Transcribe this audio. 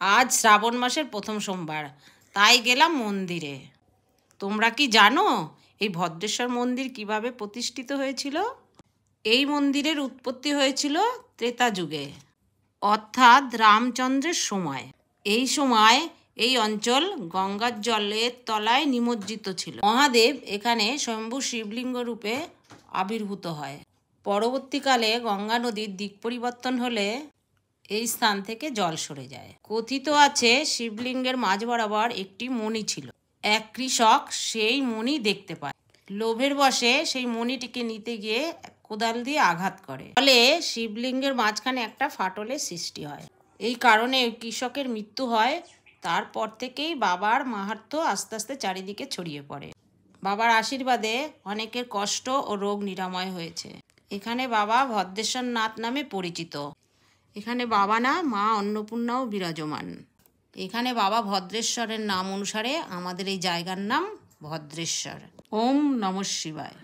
আজ শ্রাবণ মাসের প্রথম সোমবার, তাই গেলাম মন্দিরে। তোমরা কি জানো এই ভদ্রেশ্বর মন্দির কিভাবে প্রতিষ্ঠিত হয়েছিল? এই মন্দিরের উৎপত্তি হয়েছিল ত্রেতা যুগে, অর্থাৎ রামচন্দ্রের সময়। এই সময় এই অঞ্চল গঙ্গার জলের তলায় নিমজ্জিত ছিল। মহাদেব এখানে স্বয়ম্ভু শিবলিঙ্গ রূপে আবির্ভূত হয়। পরবর্তীকালে গঙ্গা নদীর দিক পরিবর্তন হলে এই স্থান থেকে জল সরে যায়। কথিত আছে শিবলিঙ্গের মাঝ বরাবর একটি মণি ছিল। এক কৃষক সেই মণি দেখতে পায়। লোভের বশে সেই মণিটিকে নিতে গিয়ে কোদাল দিয়ে আঘাত করে, ফলে শিবলিঙ্গের মাঝখানে একটা ফাটলের সৃষ্টি হয়। এই কারণে কৃষকের মৃত্যু হয়। তারপর থেকেই বাবার মাহাত্ম্য আস্তে আস্তে চারিদিকে ছড়িয়ে পড়ে। বাবার আশীর্বাদে অনেকের কষ্ট ও রোগ নিরাময় হয়েছে। এখানে বাবা ভদ্রেশ্বর নাথ নামে পরিচিত। এখানে বাবা না, মা অন্নপূর্ণাও বিরাজমান। এখানে বাবা ভদ্রেশ্বরের নাম অনুসারে আমাদের এই জায়গার নাম ভদ্রেশ্বর। ওম নমঃ শিবায়।